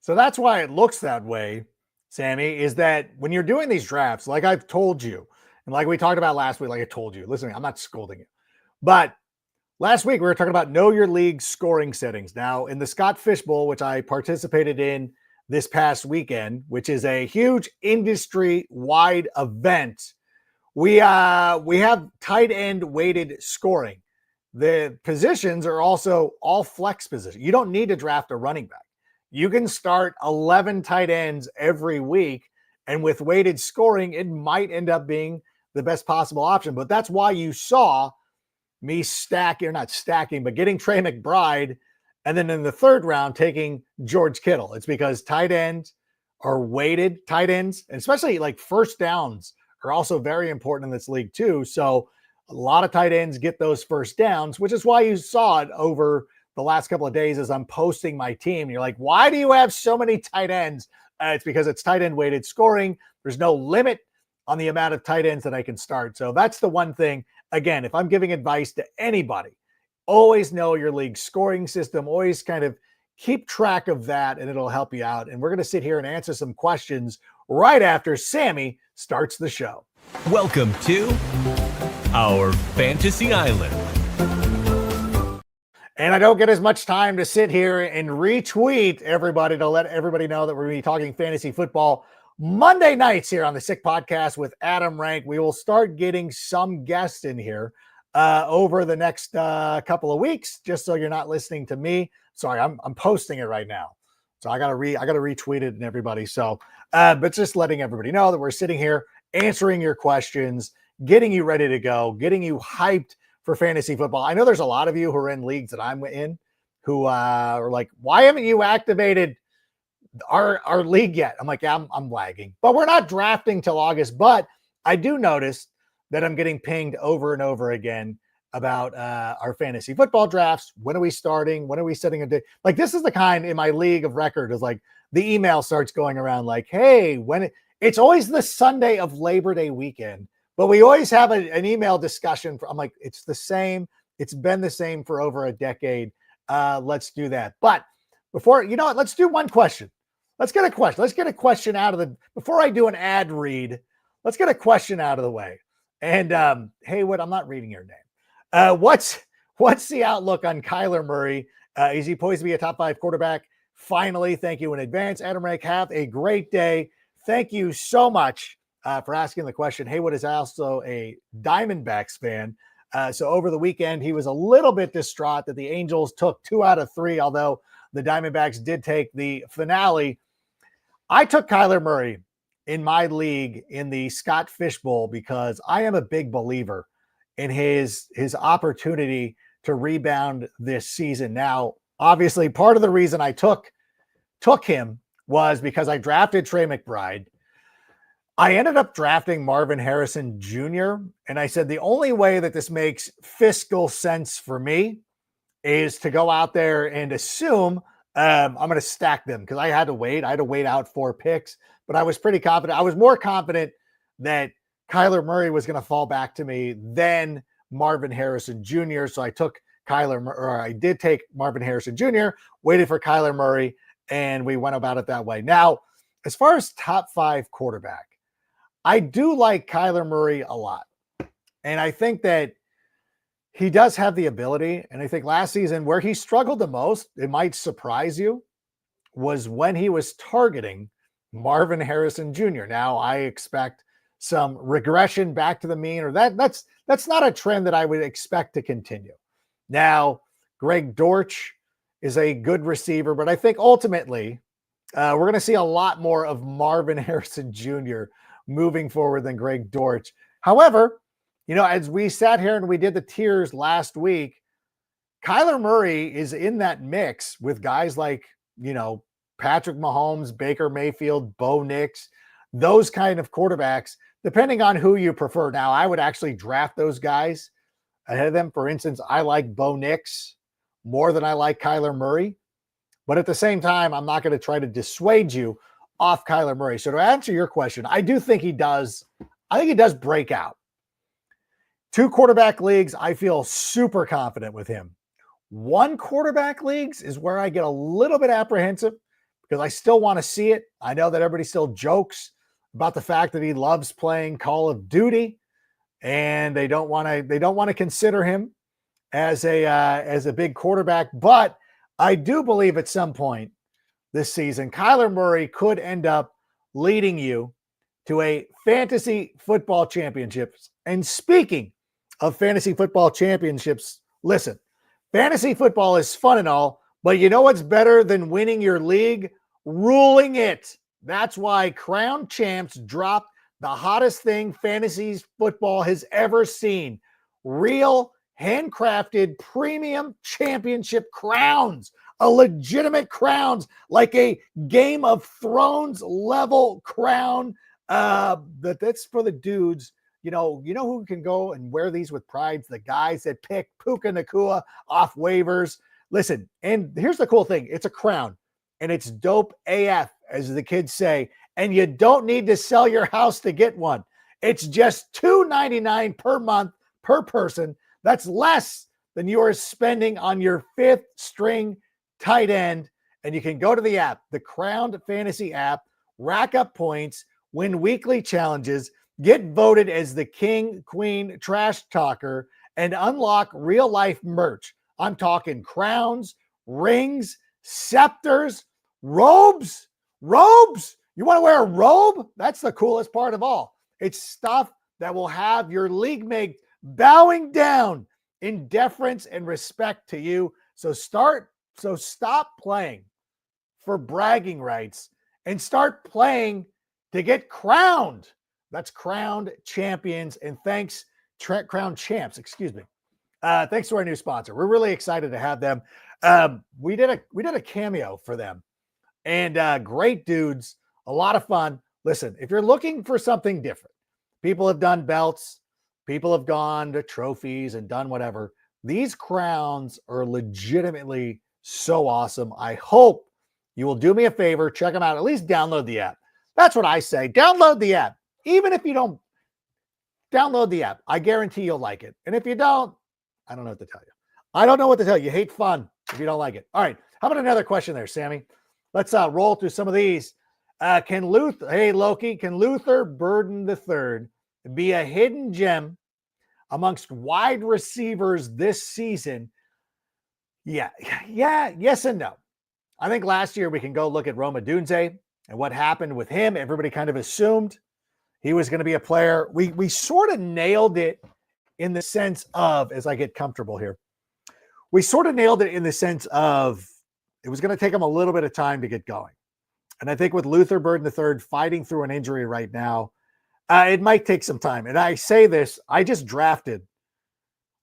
So that's why it looks that way, Sammy, is that when you're doing these drafts, like I've told you, and like we talked about last week, like I told you, listen, I'm not scolding you, but last week we were talking about know your league scoring settings. Now, in the Scott Fish Bowl, which I participated in this past weekend, which is a huge industry-wide event, we have tight end weighted scoring. The positions are also all flex positions. You don't need to draft a running back. You can start 11 tight ends every week, and with weighted scoring, it might end up being the best possible option. But that's why you saw me not stacking, but getting Trey McBride, and then in the third round, taking George Kittle. It's because tight ends are weighted tight ends, and especially like first downs are also very important in this league too. So a lot of tight ends get those first downs, which is why you saw it over the last couple of days as I'm posting my team. You're like, why do you have so many tight ends? It's because it's tight end weighted scoring. There's no limit on the amount of tight ends that I can start. So that's the one thing. Again, if I'm giving advice to anybody, always know your league scoring system. Always kind of keep track of that, and it'll help you out. And we're going to sit here and answer some questions right after Sammy starts the show. Welcome to our Fantasy Island. And I don't get as much time to sit here and retweet everybody to let everybody know that we're going to be talking fantasy football Monday nights here on the Sick Podcast with Adam Rank. We will start getting some guests in here over the next couple of weeks, just so you're not listening to me. Sorry, I'm posting it right now, so I gotta retweet it and everybody. So, but just letting everybody know that we're sitting here answering your questions, getting you ready to go, getting you hyped for fantasy football. I know there's a lot of you who are in leagues that I'm in who are like, why haven't you activated our league yet? I'm like, yeah, I'm lagging, but we're not drafting till August. But I do notice that I'm getting pinged over and over again about our fantasy football drafts. When are we starting? When are we setting a day? Like, this is the kind in my league of record is like the email starts going around like, hey, it's always the Sunday of Labor Day weekend, but we always have an email discussion. I'm like, it's the same. It's been the same for over a decade. Let's do that. But before, you know what? Let's do one question. Let's get a question. Let's get a question out of before I do an ad read, let's get a question out of the way. And Haywood, I'm not reading your name. What's the outlook on Kyler Murray? Is he poised to be a top 5 quarterback? Finally, thank you in advance. Adam Rank, have a great day. Thank you so much for asking the question. Haywood is also a Diamondbacks fan. So over the weekend, he was a little bit distraught that the Angels took 2 out of 3, although the Diamondbacks did take the finale. I took Kyler Murray in my league in the Scott Fish Bowl because I am a big believer in his opportunity to rebound this season. Now, obviously, part of the reason I took him was because I drafted Trey McBride. I ended up drafting Marvin Harrison Jr., and I said the only way that this makes fiscal sense for me is to go out there and assume I'm going to stack them because I had to wait. I had to wait out 4 picks, but I was pretty confident. I was more confident that Kyler Murray was going to fall back to me than Marvin Harrison Jr. So I took I did take Marvin Harrison Jr., waited for Kyler Murray, and we went about it that way. Now, as far as top 5 quarterback, I do like Kyler Murray a lot. And I think that he does have the ability. And I think last season where he struggled the most, it might surprise you, was when he was targeting Marvin Harrison Jr. Now I expect some regression back to the mean, or that's not a trend that I would expect to continue. Now, Greg Dortch is a good receiver, but I think ultimately we're going to see a lot more of Marvin Harrison Jr. moving forward than Greg Dortch. However, as we sat here and we did the tiers last week, Kyler Murray is in that mix with guys like, Patrick Mahomes, Baker Mayfield, Bo Nix, those kind of quarterbacks, depending on who you prefer. Now, I would actually draft those guys ahead of them. For instance, I like Bo Nix more than I like Kyler Murray. But at the same time, I'm not going to try to dissuade you off Kyler Murray. So to answer your question, I do think he does. I think he does break out. 2 quarterback leagues, I feel super confident with him. 1 quarterback leagues is where I get a little bit apprehensive because I still want to see it. I know that everybody still jokes about the fact that he loves playing Call of Duty, and they don't want to consider him as a big quarterback. But I do believe at some point this season, Kyler Murray could end up leading you to a fantasy football championships. And speaking of fantasy football championships, listen, fantasy football is fun and all, but you know what's better than winning your league? Ruling it. That's why Crown Champs dropped the hottest thing fantasy football has ever seen. Real, handcrafted, premium championship crowns. A legitimate crowns, like a Game of Thrones level crown. That's for the dudes. You know who can go and wear these with pride? The guys that pick Puka Nacua off waivers. Listen, and here's the cool thing. It's a crown, and it's dope AF, as the kids say, and you don't need to sell your house to get one. It's just $2.99 per month per person. That's less than you are spending on your fifth string tight end. And you can go to the app, the Crowned Fantasy app, rack up points, win weekly challenges, get voted as the king, queen, trash talker, and unlock real life merch. I'm talking crowns, rings, scepters, robes. You want to wear a robe? That's the coolest part of all. It's stuff that will have your league mate bowing down in deference and respect to you. So stop playing for bragging rights and start playing to get crowned. That's Crowned Champions. And thanks, Crowned Champs, excuse me. Thanks to our new sponsor. We're really excited to have them. We did a cameo for them, and great dudes, a lot of fun. Listen, if you're looking for something different, people have done belts, people have gone to trophies and done whatever. These crowns are legitimately so awesome. I hope you will do me a favor, check them out, at least download the app. That's what I say. Download the app. Even if you don't download the app, I guarantee you'll like it. And if you don't, I don't know what to tell you. I don't know what to tell you. You hate fun if you don't like it. All right. How about another question there, Sammy? Let's roll through some of these. Can Luther Burden III be a hidden gem amongst wide receivers this season? Yeah, yes and no. I think last year we can go look at Roma Dunze and what happened with him. Everybody kind of assumed he was going to be a player. We sort of nailed it in the sense of, as I get comfortable here, we sort of nailed it in the sense of it was going to take him a little bit of time to get going. And I think with Luther Burden III fighting through an injury right now, it might take some time. And I say this, I just drafted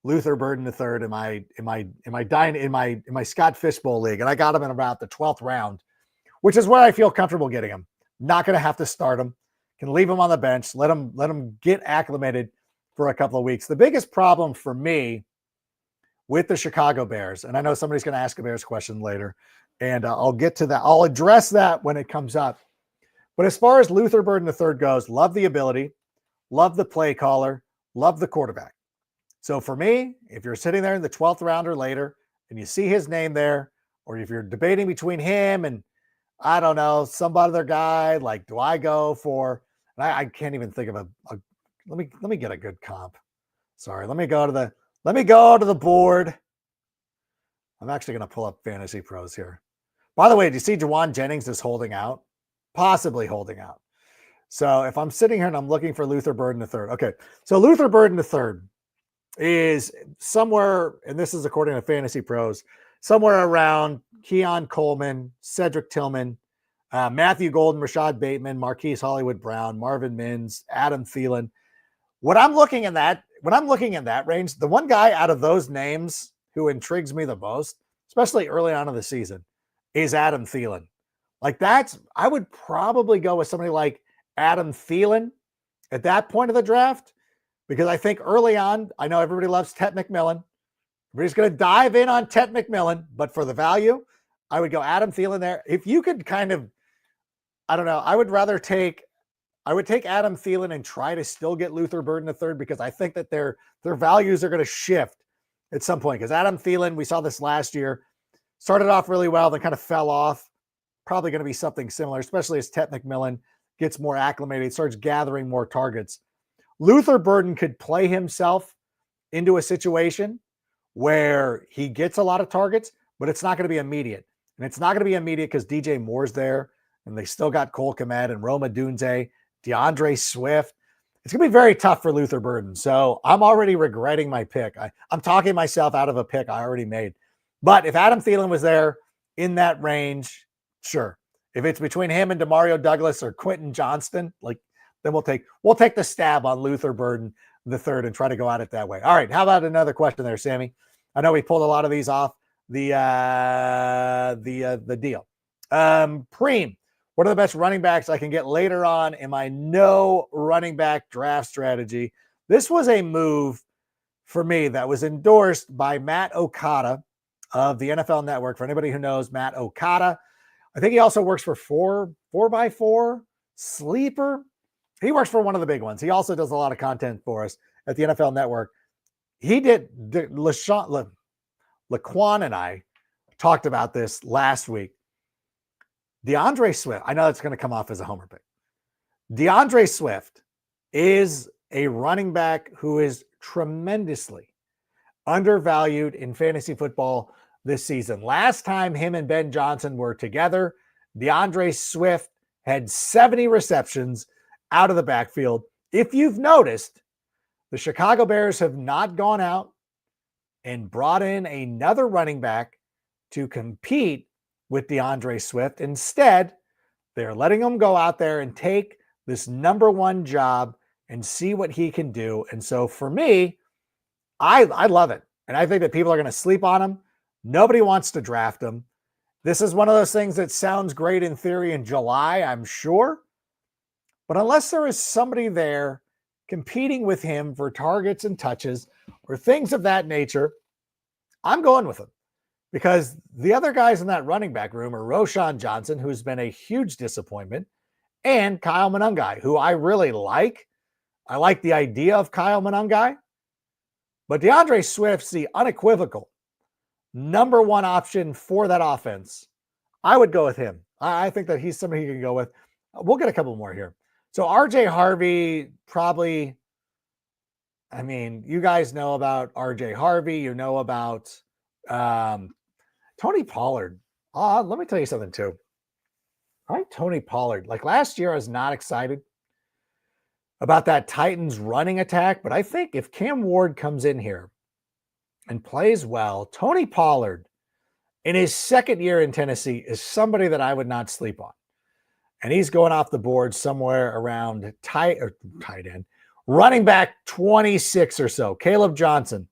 Luther Burden III in my Scott Fishbowl league, and I got him in about the 12th round, which is where I feel comfortable getting him. Not going to have to start him. Can leave him on the bench. Let him get acclimated for a couple of weeks. The biggest problem for me with the Chicago Bears, and I know somebody's going to ask a Bears question later, and I'll get to that. I'll address that when it comes up. But as far as Luther Burden III goes, love the ability, love the play caller, love the quarterback. So for me, if you're sitting there in the 12th round or later and you see his name there, or if you're debating between him and, I don't know, some other guy, like, do I go for, and I can't even think of a let me get a good comp. Sorry, let me go to the board. I'm actually going to pull up Fantasy Pros here. By the way, do you see Juwan Jennings is holding out? Possibly holding out. So if I'm sitting here and I'm looking for Luther Burden III, okay. So Luther Burden III is somewhere, and this is according to Fantasy Pros, somewhere around Keon Coleman, Cedric Tillman, Matthew Golden, Rashad Bateman, Marquise Hollywood Brown, Marvin Mims, Adam Thielen. When I'm looking in that range, the one guy out of those names who intrigues me the most, especially early on in the season, is Adam Thielen. Like I would probably go with somebody like Adam Thielen at that point of the draft, because I think early on, I know everybody loves Tet McMillan. Everybody's going to dive in on Tet McMillan, but for the value, I would go Adam Thielen there. If you could kind of, I don't know, I would take Adam Thielen and try to still get Luther Burden III, because I think that their values are going to shift at some point. Because Adam Thielen, we saw this last year, started off really well, then kind of fell off. probably going to be something similar, especially as Tet McMillan gets more acclimated, starts gathering more targets. Luther Burden could play himself into a situation where he gets a lot of targets, but it's not going to be immediate. And it's not going to be immediate because DJ Moore's there, and they still got Cole Kmet and Roma Dunze, DeAndre Swift. It's going to be very tough for Luther Burden. So I'm already regretting my pick. I'm talking myself out of a pick I already made. But if Adam Thielen was there in that range, sure. If it's between him and Demario Douglas or Quentin Johnston, then we'll take the stab on Luther Burden the third and try to go at it that way. All right. How about another question there, Sammy? I know we pulled a lot of these off the deal. Preem, what are the best running backs I can get later on in my no running back draft strategy? This was a move for me that was endorsed by Matt Okada of the NFL Network. For anybody who knows Matt Okada, I think he also works for 4x4 Sleeper. He works for one of the big ones. He also does a lot of content for us at the NFL Network. He did. Laquan and I talked about this last week. DeAndre Swift, I know it's going to come off as a homer pick. DeAndre Swift is a running back who is tremendously undervalued in fantasy football this season. Last time him and Ben Johnson were together, DeAndre Swift had 70 receptions out of the backfield. If you've noticed, the Chicago Bears have not gone out and brought in another running back to compete with DeAndre Swift. Instead, they're letting him go out there and take this number one job and see what he can do. And so for me, I love it. And I think that people are going to sleep on him. Nobody wants to draft him. This is one of those things that sounds great in theory in July, I'm sure. But unless there is somebody there competing with him for targets and touches or things of that nature, I'm going with him. Because the other guys in that running back room are Roschon Johnson, who's been a huge disappointment, and Kyle Monangai, who I really like. I like the idea of Kyle Monangai. But DeAndre Swift's the unequivocal number one option for that offense. I would go with him. I think that he's somebody you can go with. We'll get a couple more here. So RJ Harvey, probably, I mean, you guys know about RJ Harvey. You know about Tony Pollard. Let me tell you something too. I like Tony Pollard. Like last year, I was not excited about that Titans running attack, but I think if Cam Ward comes in here and plays well, Tony Pollard in his second year in Tennessee is somebody that I would not sleep on. And he's going off the board somewhere around tight end, running back 26 or so. Caleb Johnson.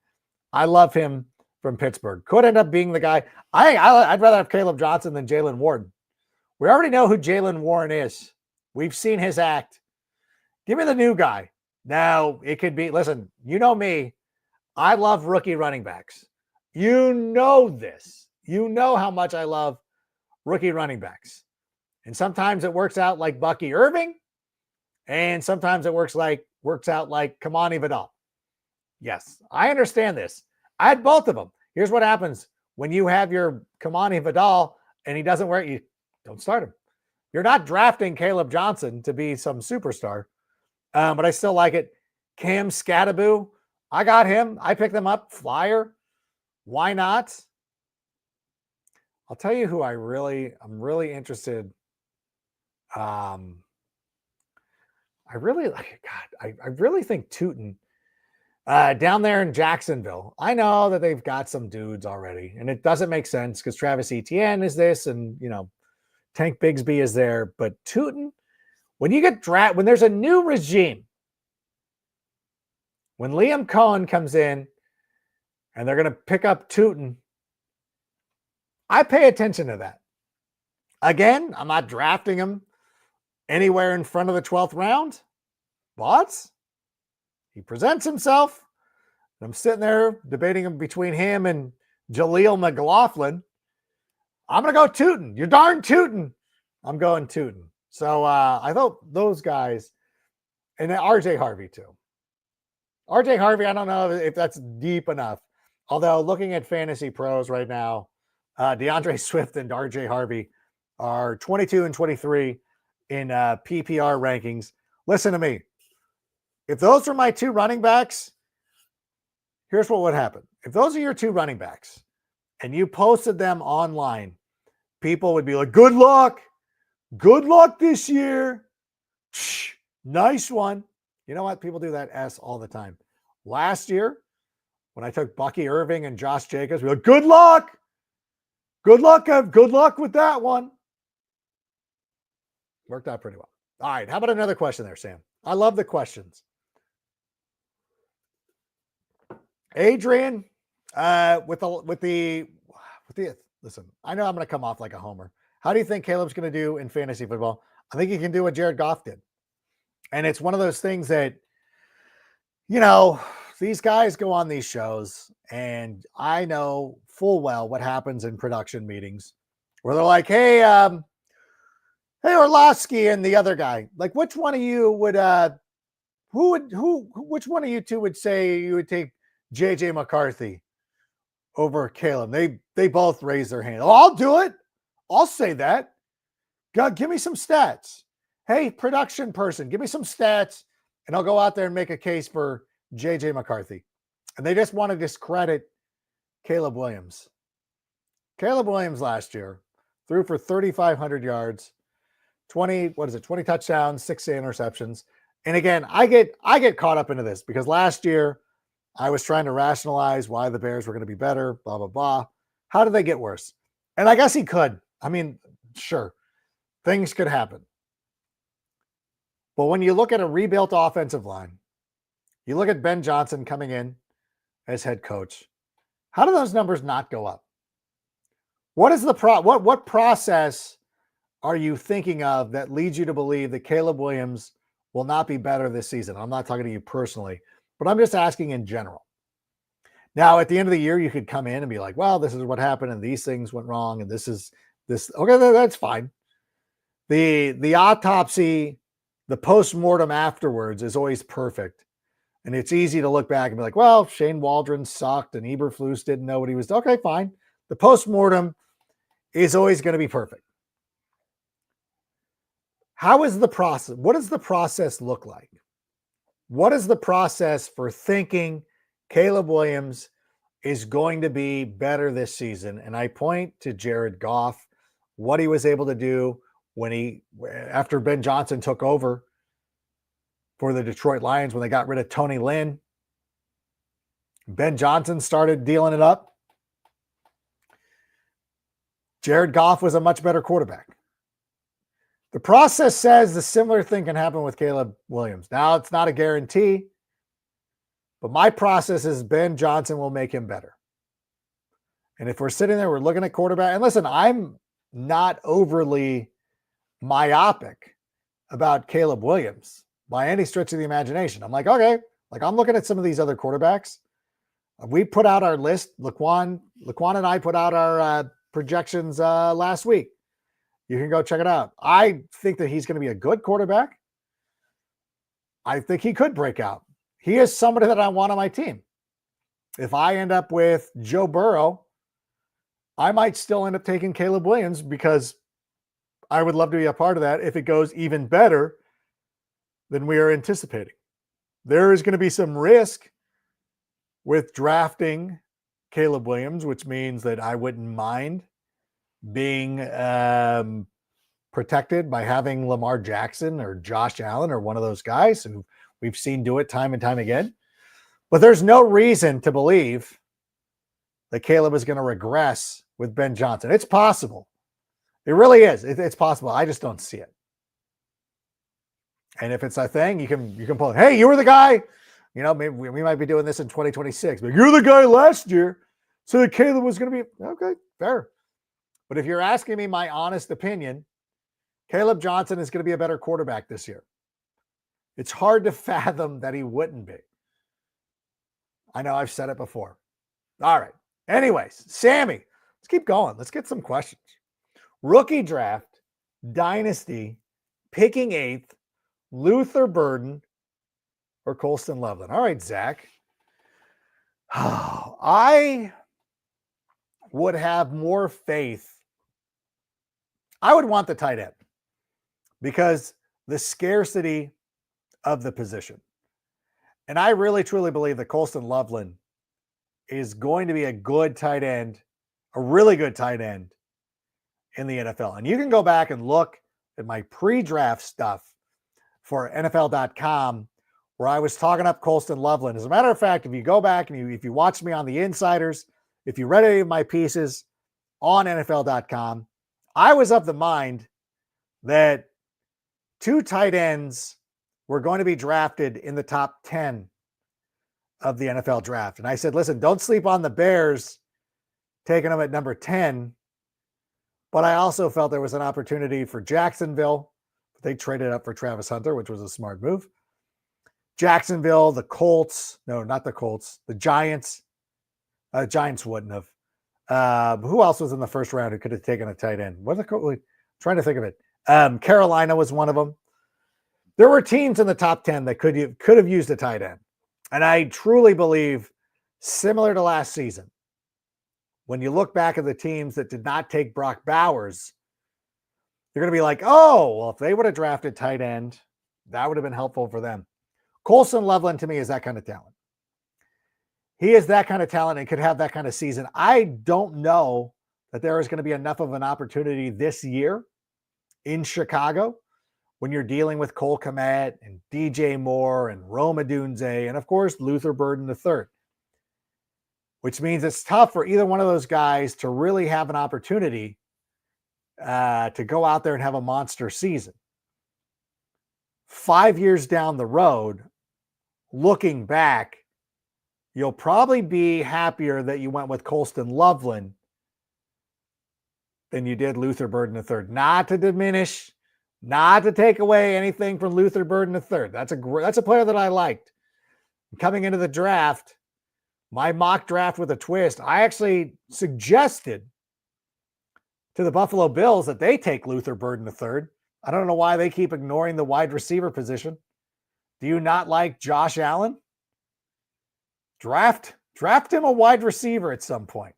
I love him from Pittsburgh. Could end up being the guy. I'd rather have Caleb Johnson than Jalen Warren. We already know who Jalen Warren is. We've seen his act. Give me the new guy. Now, it could be, listen, you know me. I love rookie running backs. You know this. You know how much I love rookie running backs. And sometimes it works out like Bucky Irving, and sometimes it works out like Kamani Vidal. Yes, I understand this. I had both of them. Here's what happens when you have your Kamani Vidal and he doesn't wear it. You don't start him. You're not drafting Caleb Johnson to be some superstar, but I still like it. Cam Scattaboo, I got him. I picked them up. Flyer. Why not? I'll tell you who I'm really interested. I really think Tootin down there in Jacksonville. I know that they've got some dudes already, and it doesn't make sense because Travis Etienne is this, and Tank Bigsby is there. But Tootin, when you get when there's a new regime, when Liam Cohen comes in, and they're going to pick up Tootin, I pay attention to that. Again, I'm not drafting him anywhere in front of the 12th round, but he presents himself. I'm sitting there debating him between him and Jaleel McLaughlin. I'm going to go Tootin. You're darn Tootin. I'm going Tootin. So I thought those guys, and then RJ Harvey too. RJ Harvey, I don't know if that's deep enough. Although looking at Fantasy Pros right now, DeAndre Swift and RJ Harvey are 22 and 23 in PPR rankings. Listen to me. If those are my two running backs, here's what would happen. If those are your two running backs and you posted them online, people would be like, good luck. Good luck this year. Nice one. You know what? People do that S all the time. Last year, when I took Bucky Irving and Josh Jacobs, we were like, good luck. Good luck. Good luck with that one. Worked out pretty well. All right. How about another question there, Sam? I love the questions. Adrian, with the listen, I know I'm going to come off like a homer. How do you think Caleb's going to do in fantasy football? I think he can do what Jared Goff did. And it's one of those things that, these guys go on these shows, and I know full well what happens in production meetings where they're like, hey, Orlovsky and the other guy, like, which one of you would, which one of you two would say you would take JJ McCarthy over Caleb? They both raise their hand. Oh, I'll do it. I'll say that. God, give me some stats. Hey, production person, give me some stats, and I'll go out there and make a case for JJ McCarthy. And they just want to discredit Caleb Williams. Caleb Williams last year threw for 3,500 yards, 20 touchdowns, 6 interceptions. And again, I get caught up into this because last year I was trying to rationalize why the Bears were going to be better, blah, blah, blah. How did they get worse? And I guess he could. I mean, sure, things could happen. But when you look at a rebuilt offensive line, you look at Ben Johnson coming in as head coach, how do those numbers not go up? What is what process are you thinking of that leads you to believe that Caleb Williams will not be better this season? I'm not talking to you personally, but I'm just asking in general. Now, at the end of the year, you could come in and be like, well, this is what happened and these things went wrong and this is this. Okay, that's fine. The autopsy, the postmortem afterwards is always perfect. And it's easy to look back and be like, well, Shane Waldron sucked and Eberflus didn't know what he was doing. Okay, fine. The postmortem is always going to be perfect. How is the process? What does the process look like? What is the process for thinking Caleb Williams is going to be better this season? And I point to Jared Goff, what he was able to do after Ben Johnson took over for the Detroit Lions when they got rid of Tony Lynn. Ben Johnson started dealing it up. Jared Goff was a much better quarterback. The process says the similar thing can happen with Caleb Williams. Now, it's not a guarantee, but my process is Ben Johnson will make him better. And if we're sitting there, we're looking at quarterback, and listen, I'm not overly myopic about Caleb Williams by any stretch of the imagination. I'm like, okay, like I'm looking at some of these other quarterbacks. We put out our list. Laquan and I put out our projections last week. You can go check it out. I think that he's going to be a good quarterback. I think he could break out. He is somebody that I want on my team. If I end up with Joe Burrow, I might still end up taking Caleb Williams because I would love to be a part of that if it goes even better than we are anticipating. There is going to be some risk with drafting Caleb Williams, which means that I wouldn't mind being protected by having Lamar Jackson or Josh Allen or one of those guys who we've seen do it time and time again. But there's no reason to believe that Caleb is going to regress with Ben Johnson. It's possible. It really is. It's possible. I just don't see it. And if it's a thing, you can pull it. Hey, you were the guy. Maybe we might be doing this in 2026, but you're the guy last year. So that Caleb was going to be okay, fair. But if you're asking me my honest opinion, Caleb Johnson is going to be a better quarterback this year. It's hard to fathom that he wouldn't be. I know I've said it before. All right. Anyways, Sammy, let's keep going. Let's get some questions. Rookie draft, dynasty, picking 8th, Luther Burden, or Colston Lovelin. All right, Zach. I would have more faith. I would want the tight end because the scarcity of the position. And I really, truly believe that Colston Lovelin is going to be a good tight end, a really good tight end in the NFL. And you can go back and look at my pre-draft stuff for NFL.com where I was talking up Colston Lovelin. As a matter of fact, if you go back and if you watch me on the Insiders, if you read any of my pieces on NFL.com, I was of the mind that 2 tight ends were going to be drafted in the top 10 of the NFL draft. And I said, listen, don't sleep on the Bears taking them at number 10. But I also felt there was an opportunity for Jacksonville. They traded up for Travis Hunter, which was a smart move. Jacksonville, the Colts. No, not the Colts. The Giants. Giants wouldn't have. Who else was in the first round who could have taken a tight end? What are the trying to think of it. Carolina was one of them. There were teams in the top 10 that could have used a tight end. And I truly believe, similar to last season, when you look back at the teams that did not take Brock Bowers, you're going to be like, oh, well, if they would have drafted tight end, that would have been helpful for them. Colston Lovelin, to me, is that kind of talent. He is that kind of talent and could have that kind of season. I don't know that there is going to be enough of an opportunity this year in Chicago when you're dealing with Cole Kmet and DJ Moore and Rome Odunze and, of course, Luther Burden III, which means it's tough for either one of those guys to really have an opportunity to go out there and have a monster season. 5 years down the road, looking back, you'll probably be happier that you went with Colston Lovelin than you did Luther Burden III. Not to diminish, not to take away anything from Luther Burden III. That's a player that I liked. Coming into the draft, my mock draft with a twist, I actually suggested to the Buffalo Bills that they take Luther Burden III. I don't know why they keep ignoring the wide receiver position. Do you not like Josh Allen? Draft him a wide receiver at some point.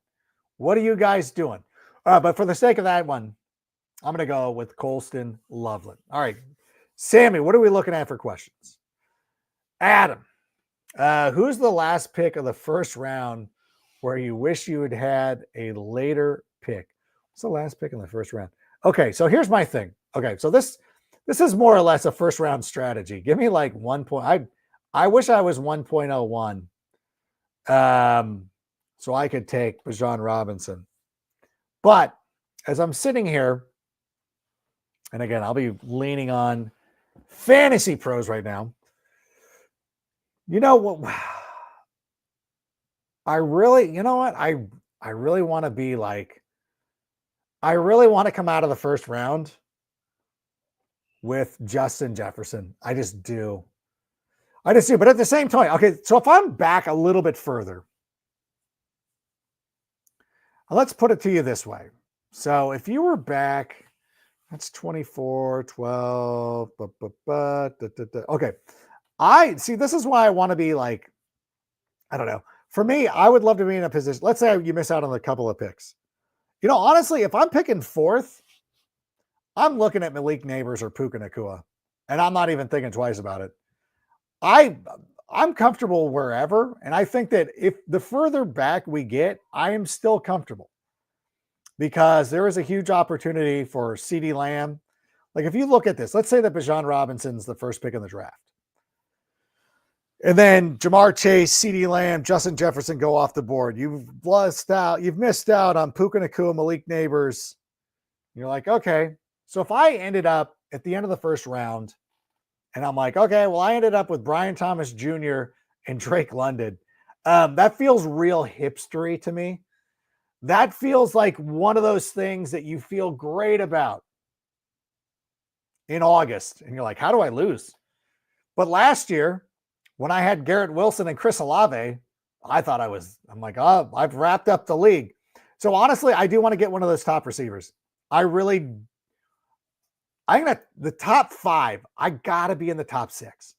What are you guys doing? But for the sake of that one, I'm going to go with Colston Lovelin. All right. Sammy, what are we looking at for questions? Adam, who's the last pick of the first round where you wish you had had a later pick? What's the last pick in the first round? Okay, so here's my thing. Okay, so this is more or less a first round strategy. Give me like 1 point. I wish I was 1.01. So I could take Bjon Robinson. But as I'm sitting here, and again, I'll be leaning on Fantasy Pros right now. You know what? I really want to be like, I really want to come out of the first round with Justin Jefferson. I just do. But at the same time, okay, so if I'm back a little bit further, let's put it to you this way. So if you were back, that's 24, 12, okay. This is why I want to be like, I don't know. For me, I would love to be in a position. Let's say you miss out on a couple of picks. You know, honestly, if I'm picking fourth, I'm looking at Malik Neighbors or Puka Nacua, and I'm not even thinking twice about it. I'm comfortable wherever, and I think that if the further back we get, I am still comfortable because there is a huge opportunity for CeeDee Lamb. Like if you look at this, let's say that Bjon Robinson's the first pick in the draft. And then Jamar Chase, CeeDee Lamb, Justin Jefferson go off the board. You've missed out on Puka Nacua, Malik Neighbors. You're like, okay. So if I ended up at the end of the first round and I'm like, okay, well, I ended up with Brian Thomas Jr. and Drake London. That feels real hipstery to me. That feels like one of those things that you feel great about in August. And you're like, how do I lose? But last year, when I had Garrett Wilson and Chris Olave, I'm like, oh, I've wrapped up the league. So honestly, I do want to get one of those top receivers. I think that the top 5, I got to be in the top 6.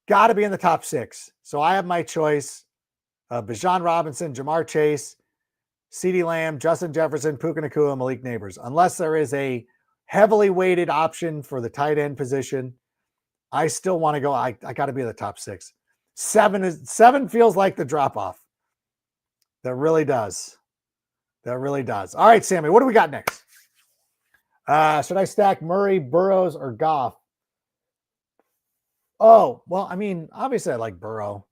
Got to be in the top 6. So I have my choice of Bjon Robinson, Jamar Chase, CeeDee Lamb, Justin Jefferson, Puka Nacua, Malik Neighbors. Unless there is a heavily weighted option for the tight end position, I still want to go. I got to be the top 6. 7 feels like the drop off. That really does. That really does. All right, Sammy, what do we got next? Should I stack Murray, Burrows, or Goff? Oh, well, I mean, obviously I like Burrow.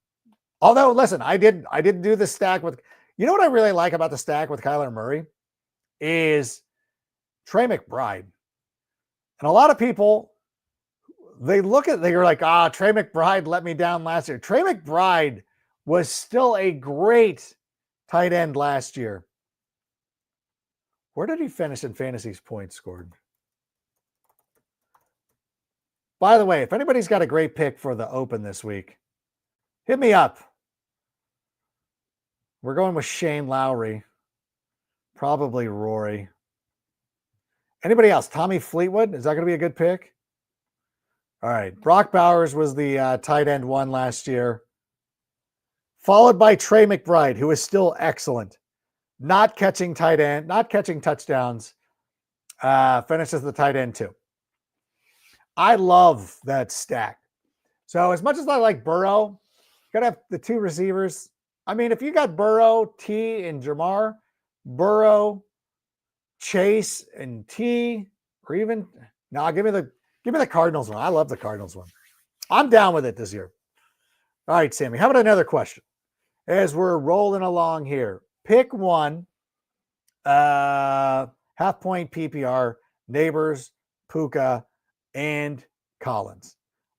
Although, listen, I didn't do the stack with, you know what I really like about the stack with Kyler Murray is Trey McBride. And a lot of people, they're like, Trey McBride let me down last year. Trey McBride was still a great tight end last year. Where did he finish in fantasy's points scored? By the way, if anybody's got a great pick for the Open this week, hit me up. We're going with Shane Lowry, probably Rory. Anybody else? Tommy Fleetwood? Is that going to be a good pick? All right. Brock Bowers was the tight end one last year, followed by Trey McBride, who is still excellent. Not catching touchdowns, finishes the tight end 2. I love that stack. So as much as I like Burrow, you got to have the 2 receivers. I mean, if you got Burrow, T, and Jamar, Burrow, Chase, and T, or even, give me the Cardinals one. I love the Cardinals one. I'm down with it this year. All right, Sammy, how about another question? As we're rolling along here, pick one, half point PPR, Neighbors, Puka, and Collins.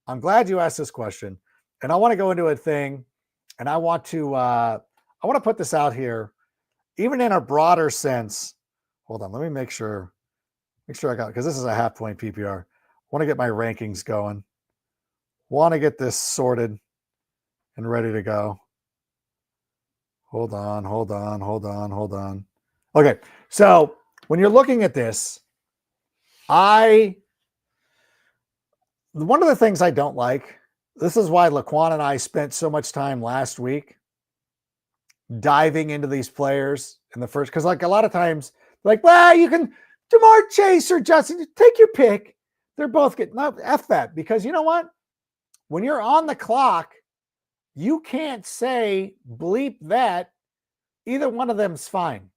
I'm glad you asked this question, and I want to go into a thing, and I want to put this out here, even in a broader sense. Hold on, let me make sure I got, because this is a half point PPR. I want to get my rankings going. Want to get this sorted and ready to go. Hold on. Okay, so when you're looking at this, one of the things I don't like, this is why Laquan and I spent so much time last week diving into these players in the first, because like a lot of times, like, well, you can Jamar Chase or Justin, take your pick. They're both getting, no, F that, because you know what? When you're on the clock, you can't say bleep that. Either one of them's fine.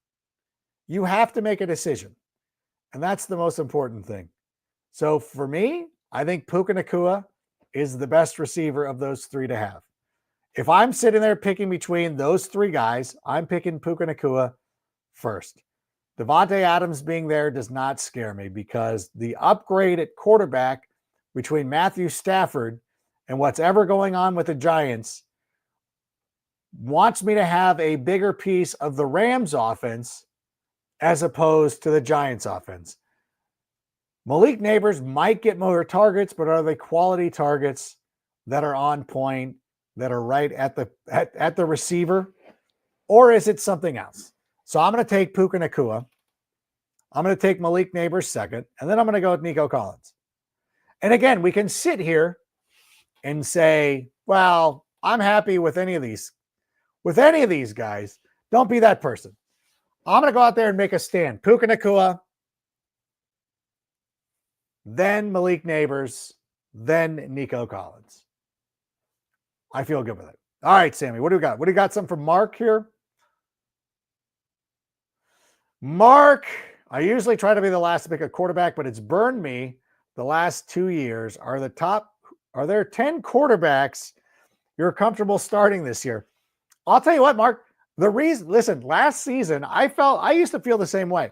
You have to make a decision. And that's the most important thing. So for me, I think Puka Nacua is the best receiver of those 3 to have. If I'm sitting there picking between those 3 guys, I'm picking Puka Nacua first. Devontae Adams being there does not scare me, because the upgrade at quarterback between Matthew Stafford and what's ever going on with the Giants wants me to have a bigger piece of the Rams offense as opposed to the Giants offense. Malik Neighbors might get more targets, but are they quality targets that are on point, that are right at the receiver? Or is it something else? So I'm going to take Puka Nacua. I'm going to take Malik Neighbors second, and then I'm going to go with Nico Collins. And again, we can sit here and say, well, I'm happy with any of these guys. Don't be that person. I'm going to go out there and make a stand. Puka Nacua, then Malik Neighbors, then Nico Collins. I feel good with it. All right, Sammy, what do we got? What do you got? Something from Mark here? Mark, I usually try to be the last to pick a quarterback, but it's burned me the last 2 years. Are there 10 quarterbacks you're comfortable starting this year? I'll tell you what, Mark, last season, I used to feel the same way.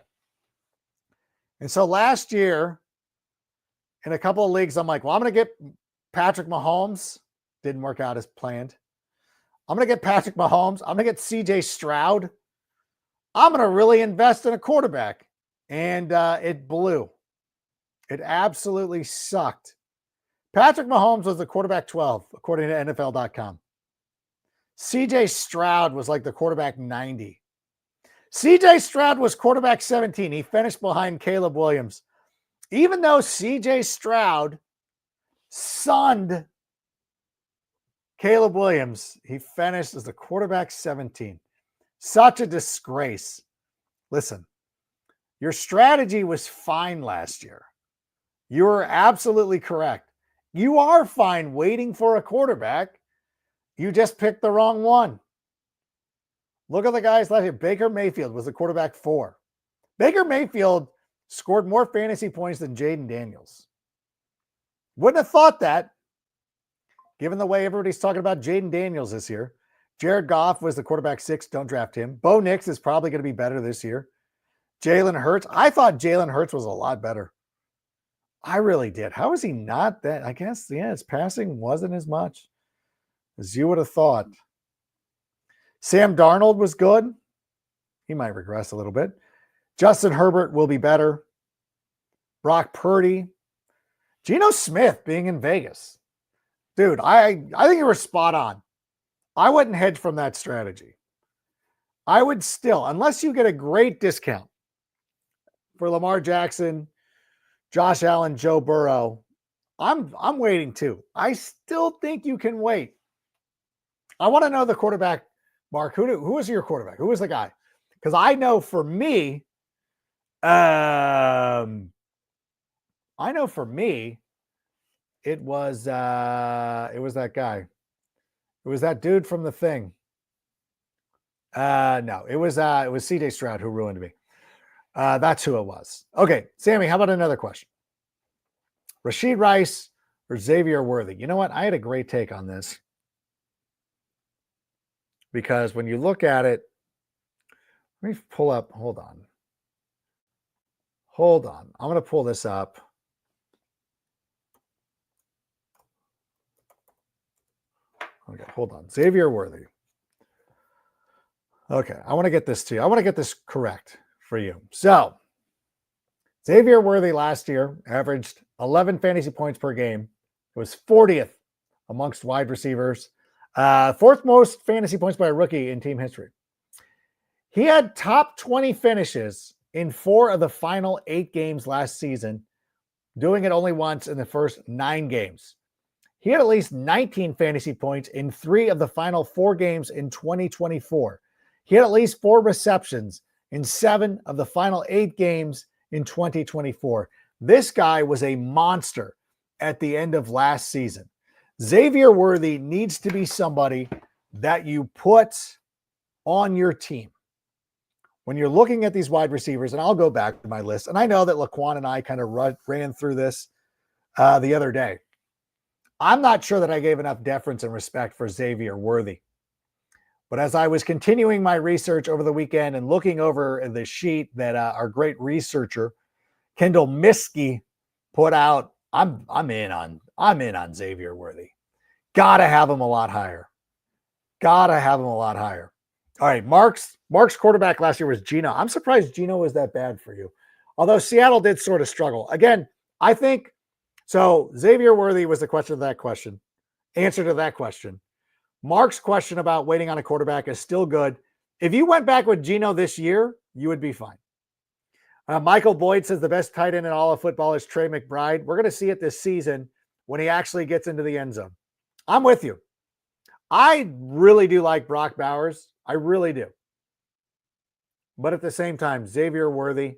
And so last year, in a couple of leagues, I'm like, well, I'm going to get Patrick Mahomes. Didn't work out as planned. I'm going to get Patrick Mahomes. I'm going to get CJ Stroud. I'm going to really invest in a quarterback. And it blew. It absolutely sucked. Patrick Mahomes was the quarterback 12, according to NFL.com. CJ Stroud was like the quarterback 90. CJ Stroud was quarterback 17. He finished behind Caleb Williams. Even though CJ Stroud sunned Caleb Williams, he finished as the quarterback 17. Such a disgrace. listen, your strategy was fine last year. You were absolutely correct. You are fine waiting for a quarterback. You just picked the wrong one. Look at the guys last year. Baker Mayfield was the quarterback 4. Baker Mayfield scored more fantasy points than Jaden Daniels. Wouldn't have thought that, given the way everybody's talking about Jaden Daniels this year. Jared Goff was the quarterback 6. Don't draft him. Bo Nix is probably going to be better this year. Jalen Hurts. I thought Jalen Hurts was a lot better. I really did. How is he not that? I guess, yeah, his passing wasn't as much as you would have thought. Sam Darnold was good. He might regress a little bit. Justin Herbert will be better. Brock Purdy. Geno Smith being in Vegas. Dude, I think you were spot on. I wouldn't hedge from that strategy. I would still, unless you get a great discount for Lamar Jackson, Josh Allen, Joe Burrow, I'm waiting too. I still think you can wait. I want to know the quarterback, Mark. Who was your quarterback? Who was the guy? Because I know for me, it was that guy. It was that dude from The Thing. No, it was CJ Stroud who ruined me. That's who it was. Okay, Sammy, how about another question? Rasheed Rice or Xavier Worthy? You know what? I had a great take on this. Because when you look at it, let me pull up. Hold on. I'm going to pull this up. Okay, hold on. Xavier Worthy. Okay, I want to get this to you. I want to get this correct for you. So, Xavier Worthy last year averaged 11 fantasy points per game. It was 40th amongst wide receivers. 4th most fantasy points by a rookie in team history. He had top 20 finishes in 4 of the final 8 games last season, doing it only once in the first 9 games. He had at least 19 fantasy points in 3 of the final 4 games in 2024. He had at least 4 receptions in 7 of the final 8 games in 2024. This guy was a monster at the end of last season. Xavier Worthy needs to be somebody that you put on your team. When you're looking at these wide receivers, and I'll go back to my list, and I know that Laquan and I kind of ran through this the other day. I'm not sure that I gave enough deference and respect for Xavier Worthy. But as I was continuing my research over the weekend and looking over the sheet that our great researcher, Kendall Miskey, put out, I'm in on Xavier Worthy. Gotta have him a lot higher. All right, Mark's quarterback last year was Geno. I'm surprised Geno was that bad for you. Although Seattle did sort of struggle. Again, I think, so Xavier Worthy was the answer to that question. Mark's question about waiting on a quarterback is still good. If you went back with Geno this year, you would be fine. Michael Boyd says the best tight end in all of football is Trey McBride. We're going to see it this season when he actually gets into the end zone. I'm with you. I really do like Brock Bowers. I really do. But at the same time, Trey McBride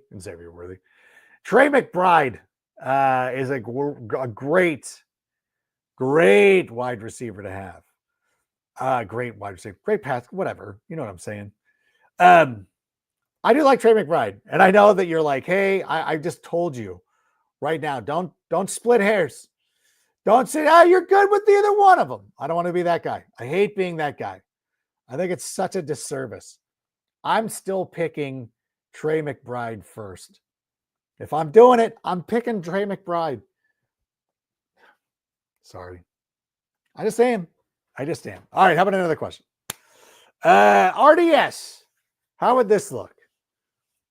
is a great wide receiver to have. Great wide receiver, great pass, whatever. You know what I'm saying? I do like Trey McBride. And I know that you're like, hey, I just told you right now, don't split hairs. Don't say, you're good with either one of them. I don't want to be that guy. I hate being that guy. I think it's such a disservice. I'm still picking Trey McBride first. If I'm doing it, I'm picking Trey McBride. Sorry. I just am. All right, how about another question? RDS. How would this look?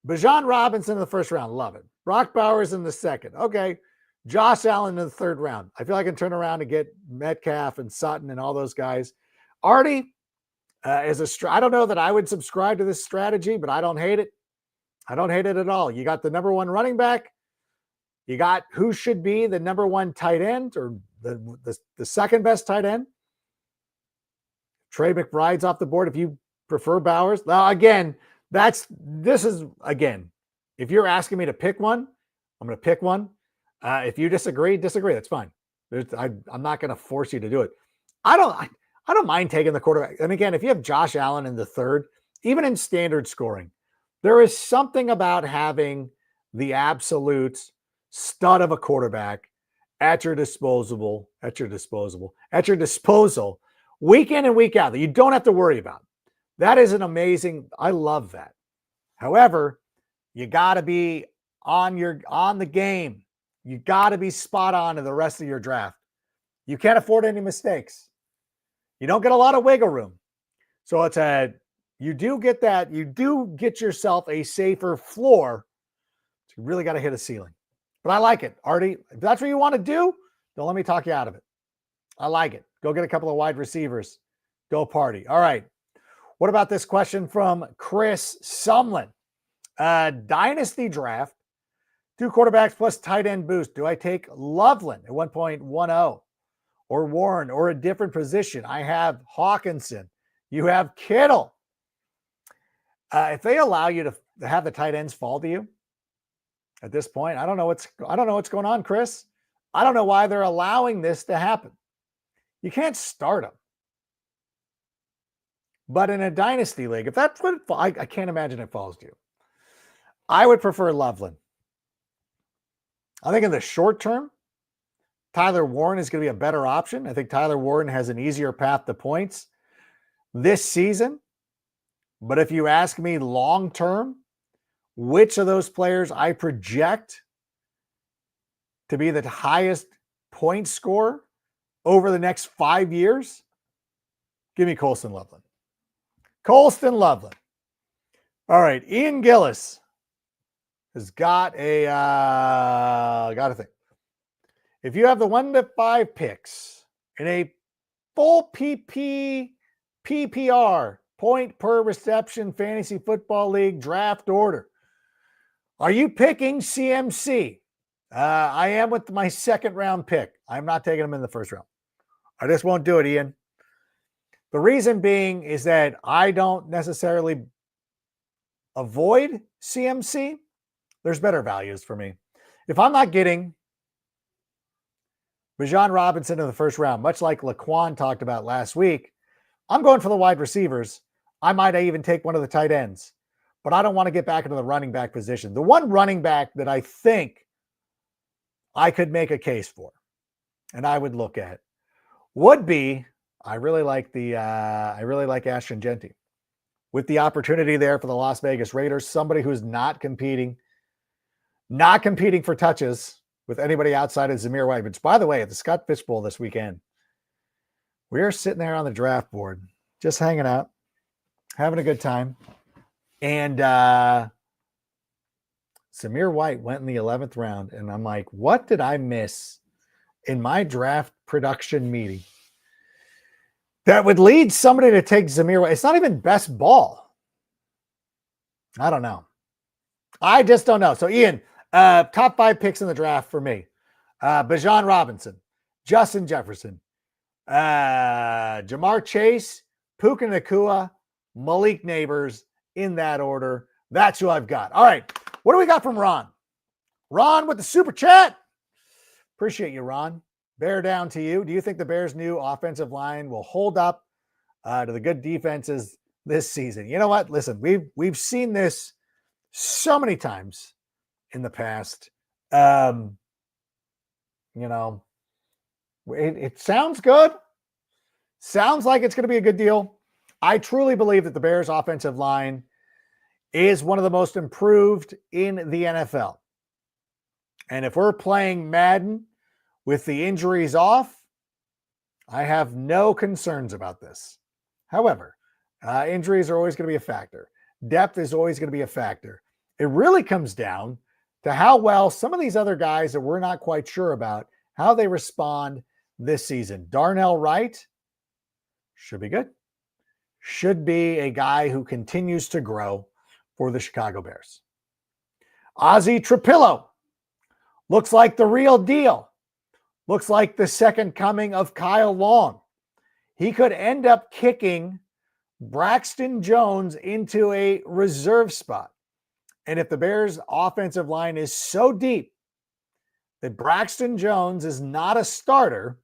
Bjon Robinson in the first round. Love it. Brock Bowers in the second. Okay. Josh Allen in the third round. I feel I can turn around and get Metcalf and Sutton and all those guys. Artie I don't know that I would subscribe to this strategy, but I don't hate it. I don't hate it at all. You got the number 1 running back. You got who should be the number 1 tight end or the second best tight end. Trey McBride's off the board if you prefer Bowers. Now, again, This is, again, if you're asking me to pick one, I'm going to pick one. If you disagree. That's fine. I'm not going to force you to do it. I don't mind taking the quarterback. And again, if you have Josh Allen in the third, even in standard scoring, there is something about having the absolute stud of a quarterback at your disposal week in and week out that you don't have to worry about. That is an amazing, I love that. However, you got to be on the game. You got to be spot on in the rest of your draft. You can't afford any mistakes. You don't get a lot of wiggle room. So you do get yourself a safer floor. So you really got to hit a ceiling. But I like it. Artie, if that's what you want to do, don't let me talk you out of it. I like it. Go get a couple of wide receivers. Go party. All right. What about this question from Chris Sumlin? Dynasty draft, 2 quarterbacks plus tight end boost. Do I take Lovelin at 1.10 or Warren or a different position? I have Hawkinson. You have Kittle. If they allow you to have the tight ends fall to you at this point, I don't know what's going on, Chris. I don't know why they're allowing this to happen. You can't start them. But in a dynasty league, if that's what I can't imagine it falls to you. I would prefer Lovelin. I think in the short term, Tyler Warren is going to be a better option. I think Tyler Warren has an easier path to points this season. But if you ask me long term, which of those players I project to be the highest point scorer over the next 5 years, give me Colston Lovelin. Colston Lovelin. All right, Ian Gillis has got a thing. If you have the 1 to 5 picks in a full PPR, point per reception fantasy football league draft order, are you picking CMC? I am with my second round pick. I'm not taking him in the first round. I just won't do it, Ian. The reason being is that I don't necessarily avoid CMC. There's better values for me. If I'm not getting Bjon Robinson in the first round, much like Laquan talked about last week, I'm going for the wide receivers. I might even take one of the tight ends, but I don't want to get back into the running back position. The one running back that I think I could make a case for, and I would look at, would be, I really like Ashton Genty. With the opportunity there for the Las Vegas Raiders, somebody who's not competing for touches with anybody outside of Zamir White. Which, by the way, at the Scott Fish Bowl this weekend, we're sitting there on the draft board, just hanging out, having a good time. And Zamir White went in the 11th round, and I'm like, what did I miss in my draft production meeting that would lead somebody to take Zamir White? It's not even best ball. I don't know. I just don't know. So, Ian, top 5 picks in the draft for me. Bjon Robinson, Justin Jefferson, Jamar Chase, Puka Nacua, Malik Neighbors, in that order. That's who I've got. All right. What do we got from Ron? Ron with the super chat. Appreciate you, Ron. Bear down to you. Do you think the Bears' new offensive line will hold up to the good defenses this season? You know what? Listen, we've seen this so many times in the past. It sounds good. Sounds like it's going to be a good deal. I truly believe that the Bears' offensive line is one of the most improved in the NFL. And if we're playing Madden with the injuries off, I have no concerns about this. However, injuries are always going to be a factor. Depth is always going to be a factor. It really comes down to how well some of these other guys that we're not quite sure about, how they respond this season. Darnell Wright should be good. Should be a guy who continues to grow for the Chicago Bears. Ozzie Trapillo looks like the real deal. Looks like the second coming of Kyle Long. He could end up kicking Braxton Jones into a reserve spot. And if the Bears' offensive line is so deep that Braxton Jones is not a starter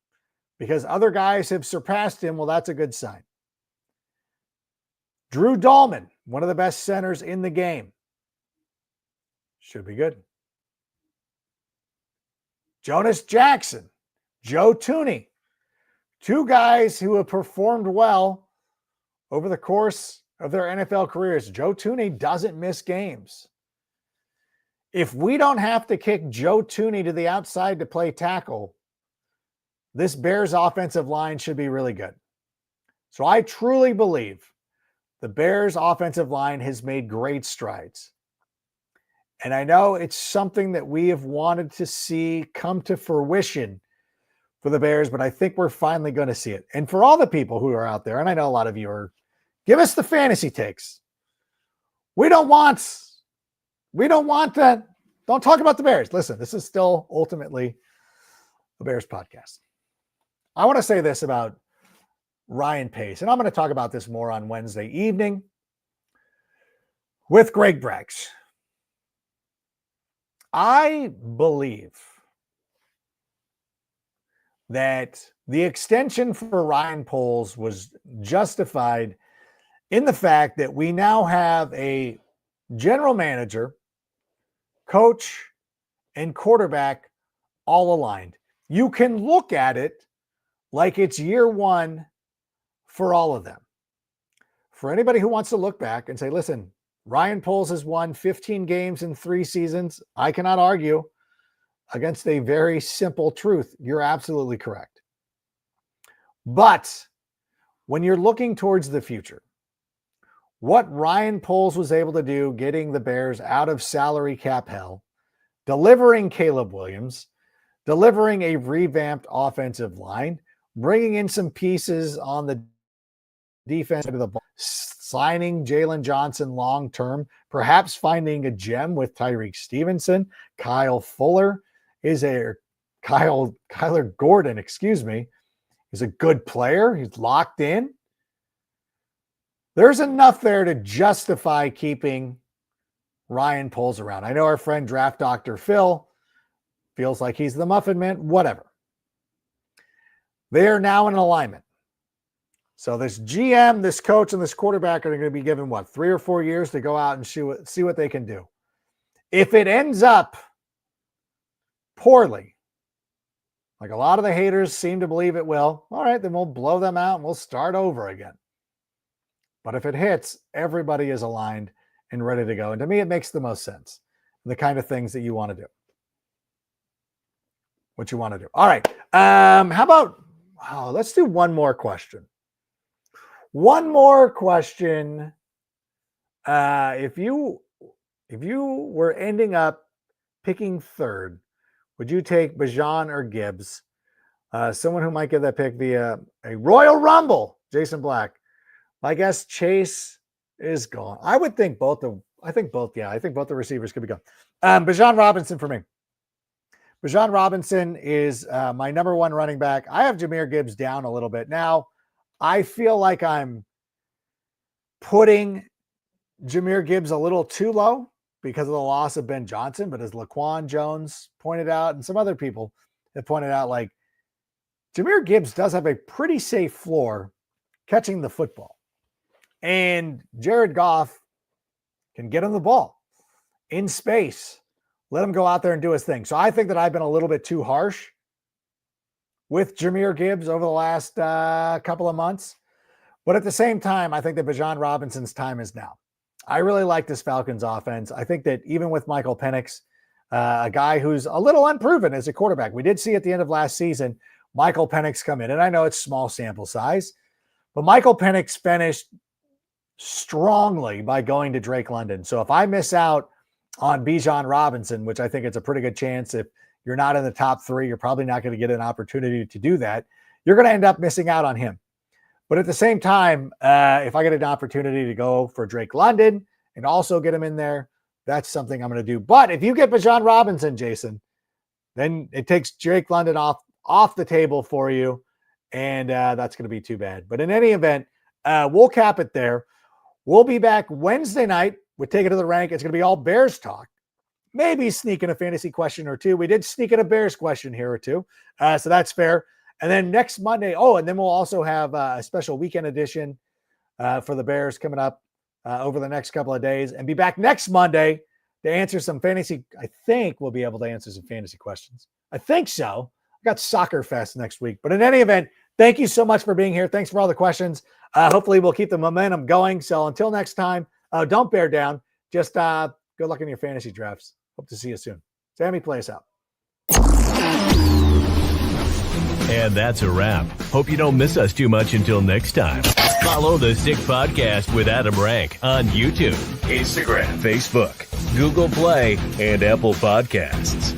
because other guys have surpassed him, well, that's a good sign. Drew Dahlman, one of the best centers in the game. Should be good. Jonas Jackson, Joe Thuney, two guys who have performed well over the course of their NFL careers. Joe Thuney doesn't miss games. If we don't have to kick Joe Thuney to the outside to play tackle, this Bears offensive line should be really good. So I truly believe the Bears offensive line has made great strides. And I know it's something that we have wanted to see come to fruition for the Bears, but I think we're finally going to see it. And for all the people who are out there, and I know a lot of you are, give us the fantasy takes. We don't want that. Don't talk about the Bears. Listen, this is still ultimately the Bears podcast. I want to say this about Ryan Pace, and I'm going to talk about this more on Wednesday evening with Greg Braggs. I believe that the extension for Ryan Poles was justified in the fact that we now have a general manager, coach, and quarterback all aligned. You can look at it like it's year one for all of them. For anybody who wants to look back and say, listen, Ryan Poles has won 15 games in 3 seasons, I cannot argue against a very simple truth. You're absolutely correct. But when you're looking towards the future, what Ryan Poles was able to do, getting the Bears out of salary cap hell, delivering Caleb Williams, delivering a revamped offensive line, bringing in some pieces on the defense of the ball, signing Jalen Johnson long-term, perhaps finding a gem with Tyreek Stevenson. Kyler Gordon, is a good player. He's locked in. There's enough there to justify keeping Ryan Poles around. I know our friend Draft Dr. Phil feels like he's the Muffin Man, whatever. They are now in alignment. So this GM, this coach, and this quarterback are going to be given, 3 or 4 years to go out and see what they can do. If it ends up poorly, like a lot of the haters seem to believe it will, all right, then we'll blow them out and we'll start over again. But if it hits, everybody is aligned and ready to go. And to me, it makes the most sense. The kind of things that you want to do. What you want to do. All right. How about, let's do one more question. One more question. If you were ending up picking third, would you take Bjon or Gibbs? Someone who might get that pick via a Royal Rumble, Jason Black. I guess Chase is gone. I think both the receivers could be gone. Bjon Robinson for me. Bjon Robinson is my number one running back. I have Jahmyr Gibbs down a little bit. Now, I feel like I'm putting Jahmyr Gibbs a little too low because of the loss of Ben Johnson. But as Laquan Jones pointed out, and some other people have pointed out, like Jahmyr Gibbs does have a pretty safe floor catching the football. And Jared Goff can get him the ball in space. Let him go out there and do his thing. So I think that I've been a little bit too harsh with Jahmyr Gibbs over the last couple of months. But at the same time, I think that Bjon Robinson's time is now. I really like this Falcons offense. I think that even with Michael Penix, a guy who's a little unproven as a quarterback, we did see at the end of last season, Michael Penix come in. And I know it's small sample size, but Michael Penix finished strongly by going to Drake London. So if I miss out on Bjon Robinson, which I think it's a pretty good chance, if you're not in the top 3, you're probably not going to get an opportunity to do that. You're going to end up missing out on him. But at the same time, if I get an opportunity to go for Drake London and also get him in there, that's something I'm going to do. But if you get Bjon Robinson, Jason, then it takes Drake London off the table for you, and that's going to be too bad. But in any event, We'll cap it there. We'll be back Wednesday night with Take It to the Rank. It's going to be all Bears talk. Maybe sneak in a fantasy question or two. We did sneak in a Bears question here or two. So that's fair. And then next Monday, and then we'll also have a special weekend edition for the Bears coming up over the next couple of days, and be back next Monday to answer some fantasy. I think we'll be able to answer some fantasy questions. I think so. I got Soccer Fest next week. But in any event, thank you so much for being here. Thanks for all the questions. Hopefully we'll keep the momentum going. So until next time, don't bear down. Just good luck in your fantasy drafts. Hope to see you soon. Sammy, play us out. And that's a wrap. Hope you don't miss us too much until next time. Follow the Sick Podcast with Adam Rank on YouTube, Instagram, Facebook, Google Play, and Apple Podcasts.